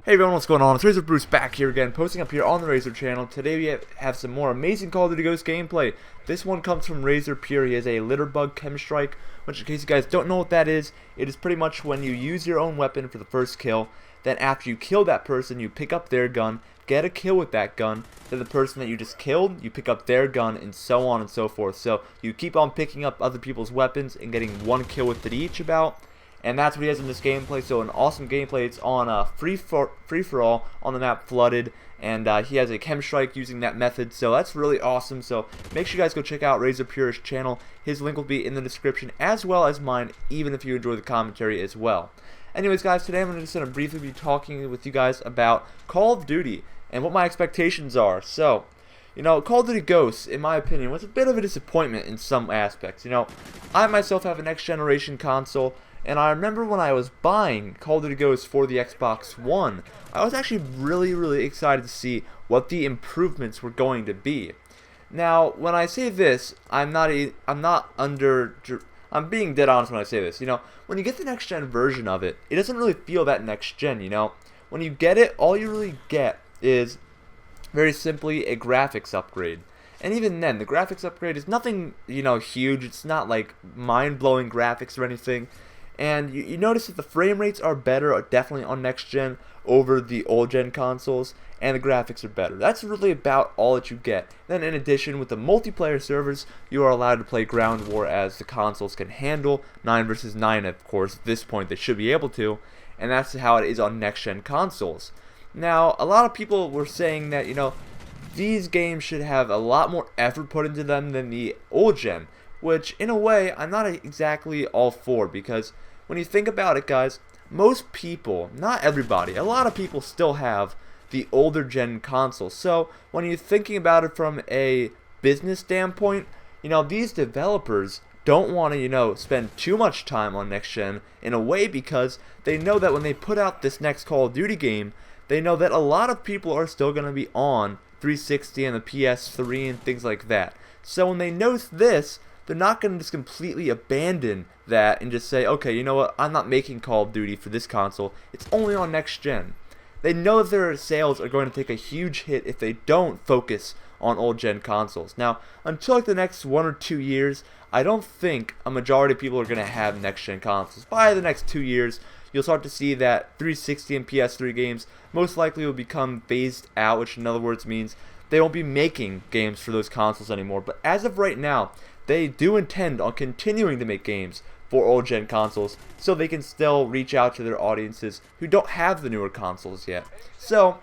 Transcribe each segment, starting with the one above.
Hey everyone, what's going on? It's RzoR Bruce back here again, posting up here on the RzoR channel. Today we have some more amazing Call of Duty Ghost gameplay. This one comes from RzoR Pure. He has a LITTERBUG KEM strike, which in case you guys don't know what that is, it is pretty much when you use your own weapon for the first kill. Then after you kill that person, you pick up their gun, get a kill with that gun. Then the person that you just killed, you pick up their gun, and so on and so forth. So you keep on picking up other people's weapons and getting one kill with it each about. And that's what he has in this gameplay. So an awesome gameplay. It's on free for all on the map Flooded, and he has a chem strike using that method. So that's really awesome. So make sure you guys go check out RzoR Pure's channel. His link will be in the description as well as mine, even if you enjoy the commentary as well. Anyways, guys, today I'm just going to briefly be talking with you guys about Call of Duty and what my expectations are. So, you know, Call of Duty Ghosts, in my opinion, was a bit of a disappointment in some aspects. You know, I myself have a next generation console. And I remember when I was buying Call of Duty Ghosts for the Xbox One, I was actually really excited to see what the improvements were going to be. Now, when I say this, I'm being dead honest when I say this. You know, when you get the next gen version of it, it doesn't really feel that next gen, you know. When you get it, all you really get is very simply a graphics upgrade. And even then, the graphics upgrade is nothing, you know, huge. It's not like mind-blowing graphics or anything. And you notice that the frame rates are better, definitely on next gen over the old gen consoles, and the graphics are better. That's really about all that you get. Then in addition, with the multiplayer servers, you are allowed to play ground war as the consoles can handle 9 versus 9, of course. At this point, they should be able to, and that's how it is on next gen consoles. Now, a lot of people were saying that, you know, these games should have a lot more effort put into them than the old gen, which in a way I'm not exactly all for, because when you think about it, guys, most people, not everybody, a lot of people still have the older gen consoles. So when you're thinking about it from a business standpoint, you know, these developers don't want to, you know, spend too much time on next gen in a way, because they know that when they put out this next Call of Duty game, they know that a lot of people are still going to be on 360 and the PS3 and things like that. So when they notice this, they're not going to just completely abandon that and just say, okay, you know what, I'm not making Call of Duty for this console, it's only on next gen. They know that their sales are going to take a huge hit if they don't focus on old gen consoles. Now, until like the next 1 or 2 years, I don't think a majority of people are going to have next gen consoles. By the next 2 years, you'll start to see that 360 and PS3 games most likely will become phased out, which in other words means they won't be making games for those consoles anymore. But as of right now, they do intend on continuing to make games for old gen consoles, so they can still reach out to their audiences who don't have the newer consoles yet. So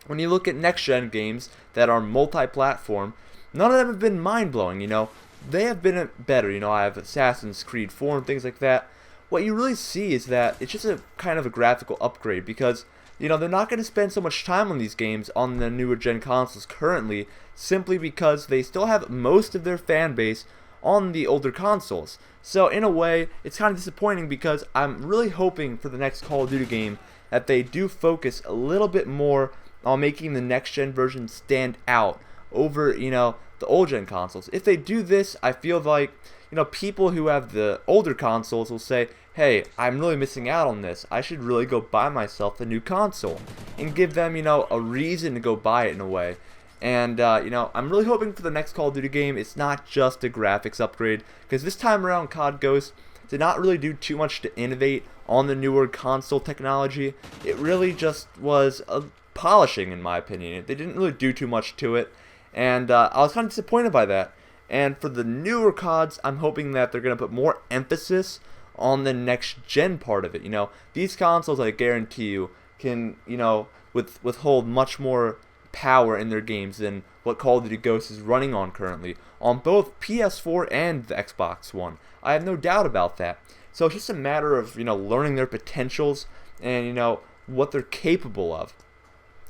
when you look at next gen games that are multi-platform, none of them have been mind-blowing, you know. They have been better, you know. I have Assassin's Creed 4 and things like that. What you really see is that it's just a kind of a graphical upgrade, because, you know, they're not going to spend so much time on these games on the newer gen consoles currently, simply because they still have most of their fan base on the older consoles. So in a way, it's kind of disappointing, because I'm really hoping for the next Call of Duty game that they do focus a little bit more on making the next gen version stand out over, you know, the old gen consoles. If they do this, I feel like, you know, people who have the older consoles will say, hey, I'm really missing out on this. I should really go buy myself a new console, and give them, you know, a reason to go buy it in a way. And, you know, I'm really hoping for the next Call of Duty game, it's not just a graphics upgrade, because this time around COD Ghost did not really do too much to innovate on the newer console technology. It really just was a polishing, in my opinion. They didn't really do too much to it, and I was kind of disappointed by that. And for the newer CODs, I'm hoping that they're going to put more emphasis on the next gen part of it. You know, these consoles, I guarantee you, can, you know, withhold much more power in their games than what Call of Duty Ghosts is running on currently on both PS4 and the Xbox One. I have no doubt about that. So it's just a matter of, you know, learning their potentials and, you know, what they're capable of.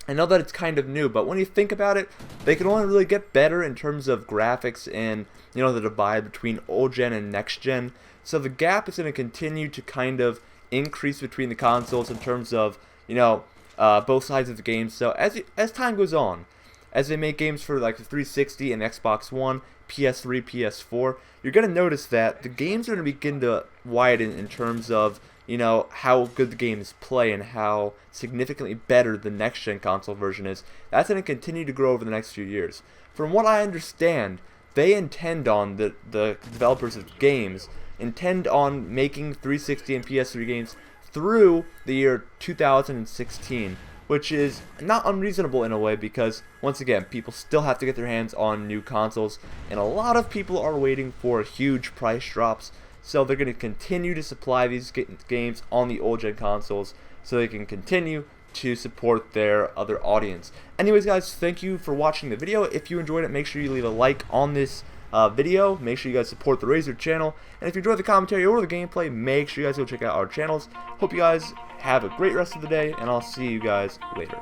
I know that it's kind of new, but when you think about it, they can only really get better in terms of graphics and, you know, the divide between old gen and next gen. So the gap is going to continue to kind of increase between the consoles in terms of, you know, both sides of the game. So as time goes on, as they make games for like the 360 and Xbox One, PS3, PS4, you're going to notice that the games are going to begin to widen in terms of, you know, how good the games play and how significantly better the next-gen console version is, that's going to continue to grow over the next few years. From what I understand, they intend on, the developers of games, intend on making 360 and PS3 games through the year 2016, which is not unreasonable in a way because, once again, people still have to get their hands on new consoles, and a lot of people are waiting for huge price drops, so they're going to continue to supply these games on the old-gen consoles so they can continue to support their other audience. Anyways, guys, thank you for watching the video. If you enjoyed it, make sure you leave a like on this video. Make sure you guys support the RzoR channel, and if you enjoyed the commentary or the gameplay, make sure you guys go check out our channels. Hope you guys have a great rest of the day, and I'll see you guys later.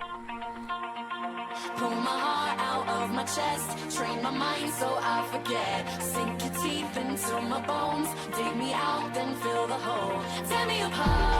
Pull my heart out of my chest, train my mind so I forget. Sink your teeth into my bones, dig me out, then fill the hole. Tear me apart.